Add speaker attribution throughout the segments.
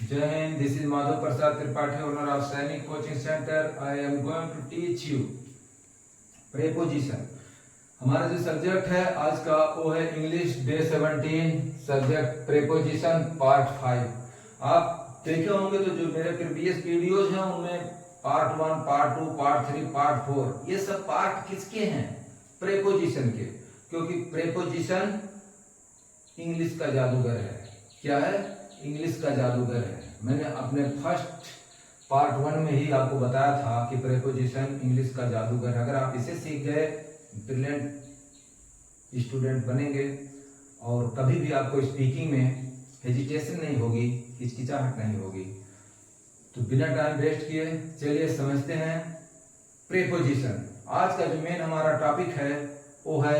Speaker 1: Jai Hind, this is Madhav Prasad Tripathi, owner of Sainik Coaching Center. I am going to teach you preposition. हमारा जो subject है आज का वो है English day 17 subject preposition part 5। आप देखे होंगे तो जो मेरे प्रीवियस वीडियोज हैं उनमें पार्ट 1, पार्ट 2, पार्ट 3, पार्ट 4 ये सब पार्ट किसके हैं? प्रेपोजिशन के, क्योंकि प्रेपोजिशन इंग्लिश का जादूगर है। क्या है? इंग्लिश का जादूगर है। मैंने अपने फर्स्ट पार्ट 1 में ही आपको बताया था कि प्रेपोजिशन इंग्लिश का जादूगर है। अगर आप इसे सीख गए ब्रिलियंट स्टूडेंट बनेंगे और कभी भी आपको स्पीकिंग में हेजिटेशन नहीं होगी, हिचकिचाहट नहीं होगी। तो बिना टाइम वेस्ट किए चलिए समझते हैं प्रेपोजिशन। आज का जो मेन हमारा टॉपिक है वो है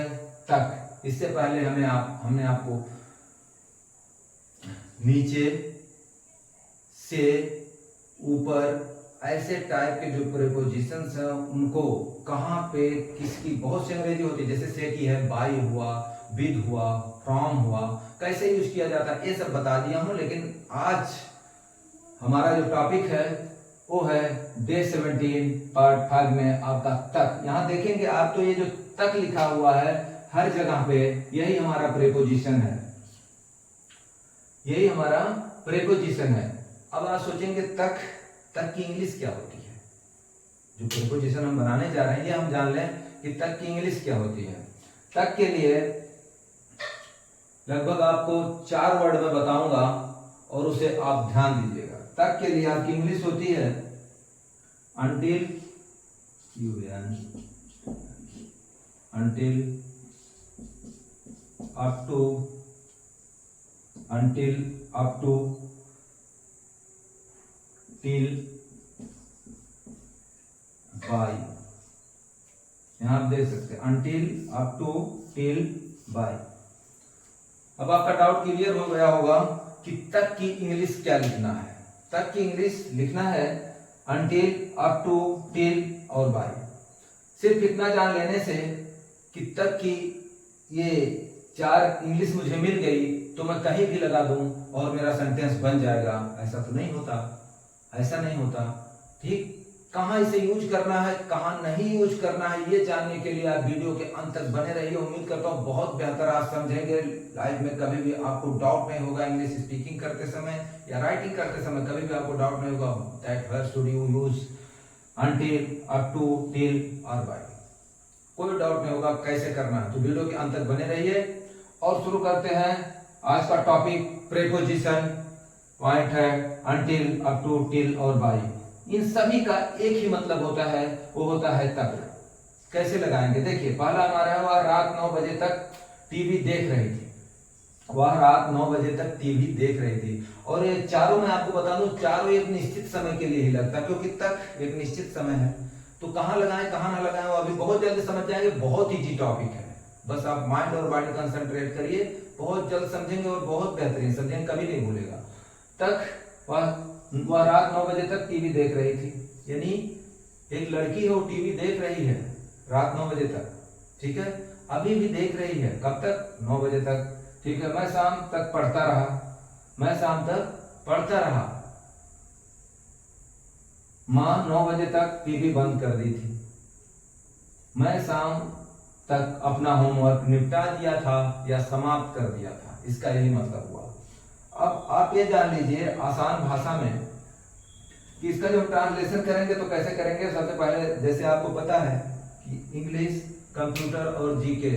Speaker 1: तक। इससे पहले हमने आपको नीचे से ऊपर ऐसे टाइप के जो प्रेपोजिशंस हैं उनको कहाँ पे किसकी बहुत सी अंग्रेजी होती है, जैसे से की है, बाय हुआ, विद हुआ, फ्रॉम हुआ, कैसे यूज किया जाता है ये सब बता दिया हूं। लेकिन आज हमारा जो टॉपिक है वो है डे 17 पार्ट 5 में आपका तक। यहाँ देखेंगे आप तो ये जो तक लिखा हुआ है हर जगह पे यही हमारा प्रेपोजिशन है, यही हमारा प्रेपोजिशन है। अब आप सोचेंगे तक की इंग्लिश क्या होती है? जो प्रेपोजिशन हम बनाने जा रहे हैं ये हम जान लें कि तक की इंग्लिश क्या होती है। तक के लिए लगभग आपको 4 वर्ड में बताऊंगा और उसे आप ध्यान दीजिएगा। तक के लिए आपकी इंग्लिश होती है until, up to, till, by। यहां आप देख सकते हैं until, up to, till, by। अब आपका डाउट क्लियर हो गया होगा कि तक की इंग्लिश क्या लिखना है। तक की इंग्लिश लिखना है until, up to, till और by। सिर्फ इतना जान लेने से कि तक की ये 4 इंग्लिश मुझे मिल गई तो मैं कहीं भी लगा दूं और मेरा सेंटेंस बन जाएगा, ऐसा तो नहीं होता, ऐसा नहीं होता। ठीक, कहाँ इसे यूज करना है, कहाँ नहीं यूज करना है, ये जानने के लिए आप वीडियो के अंत तक बने रहिए। उम्मीद करता हूँ बहुत बेहतर आप समझेंगे। लाइफ में कभी भी आपको डाउट नहीं होगा, इंग्लिश स्पीकिंग करते समय या राइटिंग करते समय कभी भी आपको डाउट नहीं होगा that where should you use until, up to, till और by। कोई डाउट नहीं होगा कैसे करना है। तो वीडियो के अंत तक बने रहिए और शुरू करते हैं आज का टॉपिक प्रेपोजिशन। पॉइंट है until, up to, till और by। इन सभी का एक ही मतलब होता है, वो होता है तक। कैसे लगाएंगे देखिए। पहला हमारा है वह रात 9 बजे तक टीवी देख रही थी। वह रात 9 बजे तक टीवी देख रही थी। और ये चारों मैं आपको बता दूं, चारों एक निश्चित समय के लिए ही लगता है, क्योंकि तक एक निश्चित समय है। तो कहाँ लगाएं कहाँ ना लगाएं वो अभी बहुत जल्दी समझ जाएंगे। बहुत इजी टॉपिक है, बस आप माइंड और बॉडी कंसंट्रेट करिए, बहुत जल्द समझेंगे और बहुत बेहतरीन समझेंगे, कभी नहीं भूलेगा। तक वह रात 9 बजे तक टीवी देख रही थी, यानी एक लड़की है वो टीवी देख रही है रात 9 बजे तक। ठीक है, अभी भी देख रही है। कब तक? 9 बजे तक। ठीक है, मैं शाम तक पढ़ता रहा, मैं शाम तक पढ़ता रहा। माँ 9 बजे तक टीवी बंद कर दी थी। मैं शाम तक अपना होमवर्क निपटा दिया था या समाप्त कर दिया था। इसका यही मतलब हुआ। अब आप ये जान लीजिए आसान भाषा में कि इसका जब ट्रांसलेशन करेंगे तो कैसे करेंगे। सबसे पहले जैसे आपको पता है कि इंग्लिश, कंप्यूटर और जीके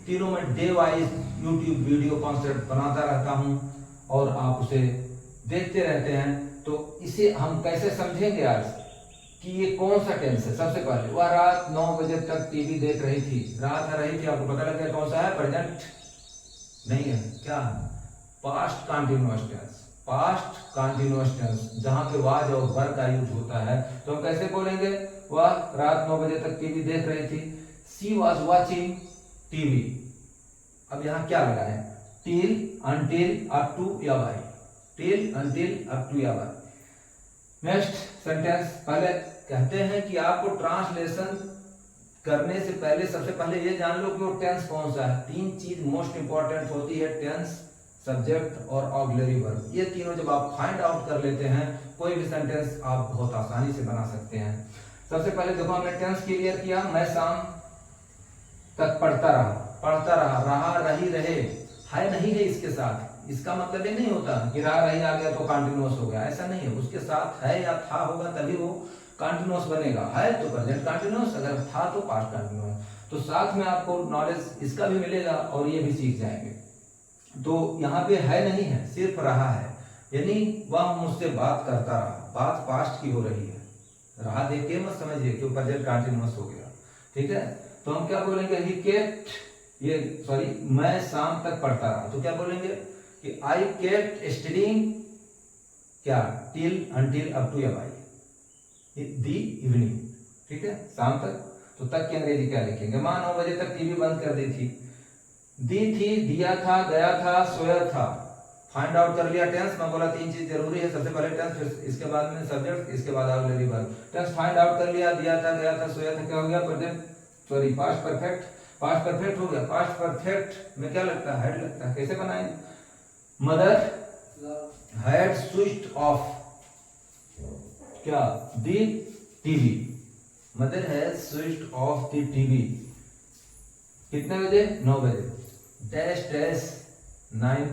Speaker 1: तीनों में day wise YouTube video concept बनाता रहता हूं और आप उसे देखते रहते हैं। तो इसे हम कैसे समझेंगे आज कि ये कौन सा टेंस है। सबसे पहले वह रात 9 बजे तक टीवी देख रही थी। रात रही थी, आपको पता लग गया कौन सा है? प्रेजेंट नहीं है, क्या है? Past continuous tense. Past continuous tense जहां पे वाज और वर का यूज होता है तो हम कैसे बोलेंगे? वह रात 9 बजे तक टीवी देख रही थी। She was watching TV. अब यहाँ क्या लगाए? टिल, until, up to या by। Till, until, up to या by। Next sentence. पहले कहते हैं कि आपको ट्रांसलेशन करने से पहले सबसे पहले ये जान लो कि वो टेंस कौन सा है। 3 चीज मोस्ट इंपॉर्टेंट होती है टेंस सब्जेक्ट और ऑक्सिलरी वर्ब, ये तीनों जब आप फाइंड आउट कर लेते हैं कोई भी सेंटेंस आप बहुत आसानी से बना सकते हैं। सबसे पहले देखो हमने टेंस क्लियर किया, मैं शाम तक पढ़ता रहा, रहा रही रहे, है नहीं है इसके साथ, इसका मतलब ये नहीं होता कि रहा रही आ गया तो कंटिन्यूअस हो गया, ऐसा नहीं है। उसके साथ है या था होगा तभी वो कंटिन्यूअस बनेगा, है तो प्रेजेंट कंटिन्यूअस, अगर था तो पास्ट कंटिन्यूअस। तो साथ में आपको नॉलेज इसका भी मिलेगा और ये भी सीख जाएंगे। तो यहाँ पे है नहीं है, सिर्फ रहा है, यानी वह मुझसे बात करता रहा, बात पास्ट की हो रही है, रहा देख के मत समझिए कि प्रेजेंट कंटिन्यूअस हो गया, ठीक है। तो हम क्या बोलेंगे, ही केप्ट, ये सॉरी, मैं शाम तक पढ़ता रहा, तो क्या बोलेंगे कि आई केप्ट स्टडीइंग क्या till until up to the evening, ठीक है, शाम तक। तो तक की अंग्रेजी क्या लिखेंगे, मां 9 बजे तक टीवी बंद कर दी थी, दी थी, दिया था, गया था, सोया था। फाइंड आउट कर लिया टेंस, मैं बोला 3 चीज जरूरी है, सबसे पहले टेंस, फिर इसके बाद में सब्जेक्ट, इसके बाद auxiliary verb. Tense find out कर लिया, दिया था, गया था, सोया था, क्या हो गया, present sorry past perfect, past perfect हो गया। पास्ट परफेक्ट में क्या लगता है, हेड लगता है, कैसे बनाएंगे, मदर हैड स्विच्ड ऑफ क्या the TV, mother has switched off the TV, कितने बजे, 9 बजे, डैश डैश 9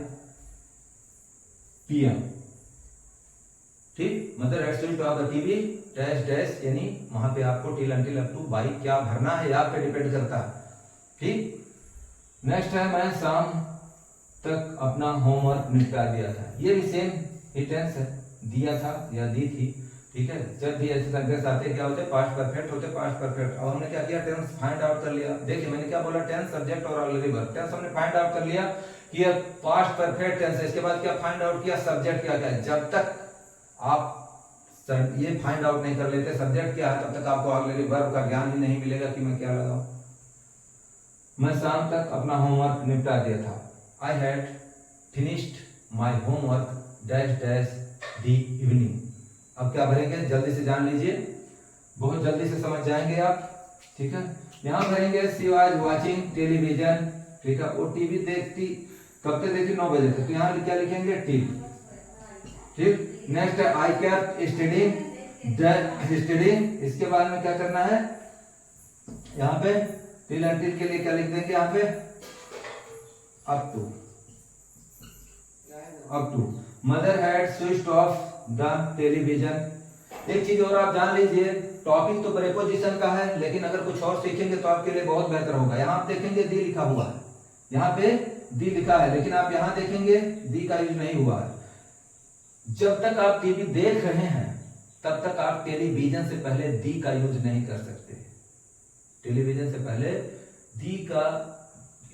Speaker 1: PM, ठीक, mother had switched off the TV dash dash, यानी वहां पे आपको till until up to by क्या भरना है आप पे डिपेंड करता है, ठीक। नेक्स्ट है, मैं शाम तक अपना होमवर्क निपटा दिया था, ये भी सेम ही टेंस है, दिया था या दी थी, ठीक है। जब भी ऐसे सेंटेंस आते क्या होते, पास्ट परफेक्ट होते, पास्ट परफेक्ट। और हमने क्या किया, टेंस फाइंड आउट कर लिया। देखिए मैंने क्या बोला, टेंस, सब्जेक्ट और ऑक्सिलरी वर्ब। टेंस हमने फाइंड आउट कर लिया कि ये पास्ट परफेक्ट टेंस है, इसके बाद क्या फाइंड आउट किया, सब्जेक्ट क्या क्या है। जब तक आप ये फाइंड आउट नहीं कर लेते सब्जेक्ट क्या है, तब तक आपको ऑक्सिलरी वर्ब का ज्ञान ही नहीं मिलेगा कि मैं क्या लगाऊं। मैं शाम तक अपना होमवर्क निपटा दिया था, I had finished my homework dash dash the evening. अब क्या भरेंगे, जल्दी से जान लीजिए, बहुत जल्दी से समझ जाएंगे आप, ठीक है। यहाँ भरेंगे, शी वाज वाचिंग टेलीविजन, ठीक है, वो टीवी देखती, कब तक देखती, 9 बजे तक, तो यहाँ क्या लिखेंगे, टिल, ठीक। नेक्स्ट है, आई केप्ट स्टडीइंग, इसके बाद में क्या करना है, यहाँ पे टिल अंटिल के लिए क्या लिख देंगे, यहाँ पे up to, mother had switched off the television. एक चीज और आप जान लीजिए, टॉपिक तो प्रीपोजिशन का है, लेकिन अगर कुछ और सीखेंगे तो आपके लिए बहुत बेहतर होगा। यहाँ आप देखेंगे दी लिखा हुआ है, यहाँ पे दी लिखा है, लेकिन आप यहाँ देखेंगे दी का यूज नहीं हुआ है। जब तक आप टीवी देख रहे हैं तब तक आप टेलीविजन से पहले दी का यूज नहीं कर सकते। टेलीविजन से पहले दी का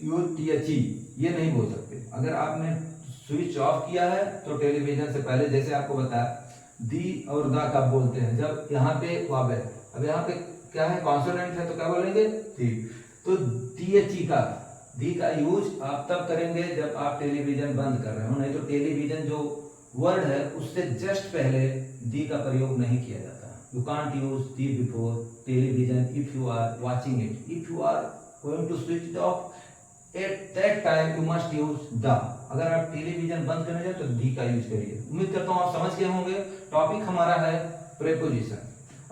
Speaker 1: यूज ये नहीं बोल सकते। अगर आपने स्विच ऑफ किया है तो टेलीविजन से पहले, जैसे आपको बताया दी और दा कब बोलते हैं, जब यहाँ पे वावेल, अब यहाँ पे क्या है, कॉन्सोनेंट है, तो क्या बोलेंगे, ठीक। तो दी का यूज आप तब करेंगे जब आप टेलीविजन बंद कर रहे हो, नहीं तो टेलीविजन जो वर्ड है उससे जस्ट पहले दी का प्रयोग नहीं किया जाता। You can't use the before television if you are watching it, if you are going to switch it off at that time you must use the. अगर आप टेलीविजन बंद करने जाए तो दी का यूज करिए। उम्मीद करता हूं आप समझ गए होंगे। टॉपिक हमारा है प्रीपोजिशन।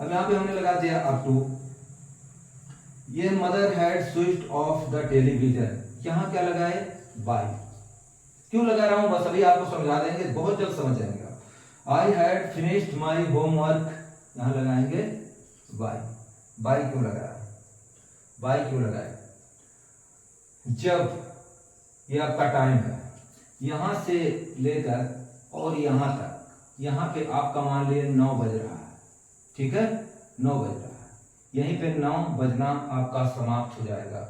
Speaker 1: अब यहाँ पे हमने लगा दिया अप टू, ये mother had switched off the television, यहाँ क्या लगाए, बाय। क्यों लगा रहा हूं, बस अभी आपको समझा देंगे, बहुत जल्द समझ जाएंगे आप। I had finished my homework, यहाँ लगाएंगे बाय। बाय क्यों लगाया, बाय क्यों लगाया, जब ये आपका टाइम है यहां से लेकर और यहां तक, यहां पे आपका मान लीजिए 9 बज रहा है, ठीक है, 9 बज रहा है, यहीं पे 9 बजना आपका समाप्त हो जाएगा।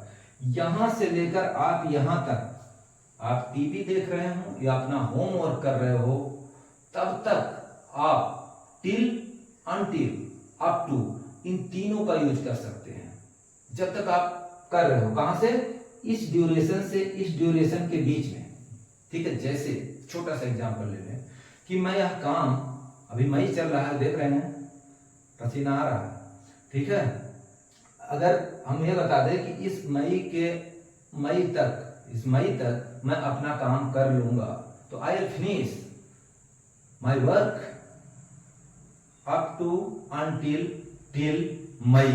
Speaker 1: यहां से लेकर आप यहां तक आप टीवी देख रहे हो या अपना होमवर्क कर रहे हो, तब तक आप टिल, अनटिल, अप टू, इन तीनों का यूज कर सकते हैं। जब तक आप कर रहे हो, कहां से, इस ड्यूरेशन से इस ड्यूरेशन के बीच में, ठीक है। जैसे छोटा सा एग्जांपल ले लें कि मैं यह काम, अभी मई चल रहा है, देख रहे हैं पसीना आ रहा है, ठीक है। अगर हम ये बता दें कि इस मई तक मैं अपना काम कर लूंगा। तो I will finish my work up to until till May.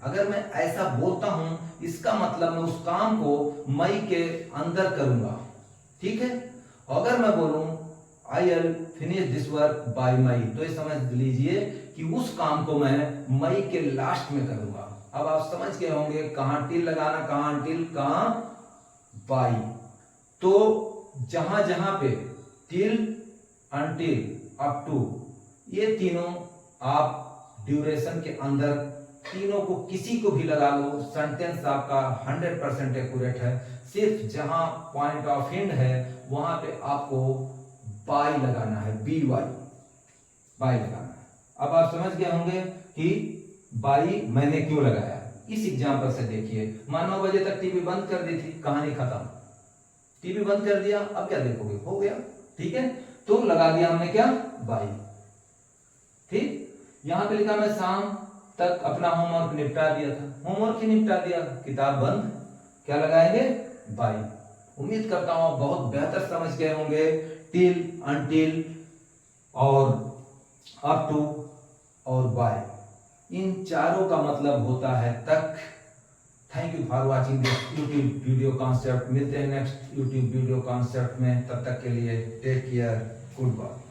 Speaker 1: अगर मैं ऐसा बोलता हूं इसका मतलब मैं उस काम को मई के अंदर करूंगा, ठीक है। अगर मैं बोलूं I will finish this work by May, तो ये समझ लीजिए कि उस काम को मैं मई के लास्ट में करूंगा। अब आप समझ गए होंगे कहां टिल लगाना, कहां टिल, कहां बाय। तो जहां जहां पे टिल, अनटिल, अप टू, ये तीनों आप ड्यूरेशन के अंदर तीनों को किसी को भी लगा लो, सेंटेंस आपका 100% एक्यूरेट है। सिर्फ जहां पॉइंट ऑफ एंड है वहां पे आपको बाय लगाना है, BY, बाय लगाना है। अब आप समझ गए होंगे कि बाय मैंने क्यों लगाया। इस एग्जांपल से देखिए, मान 9 बजे तक टीवी बंद कर दी थी, कहानी खत्म, टीवी बंद कर दिया, अब क्या देखोगे, हो गया, ठीक है। तो लगा दिया हमने क्या, बाय, ठीक। यहां पे लिखा मैं शाम तक अपना होमवर्क निपटा दिया था, होमवर्क ही निपटा दिया, किताब बंद, क्या लगाएंगे, बाय। उम्मीद करता हूं आप बहुत बेहतर समझ गए होंगे टिल, अनटिल और अप टू और बाय, इन चारों का मतलब होता है तक। Thank you for watching this YouTube video concept. मिलते हैं नेक्स्ट यूट्यूब वीडियो कॉन्सेप्ट में, तब तक के लिए टेक केयर, गुड बाय।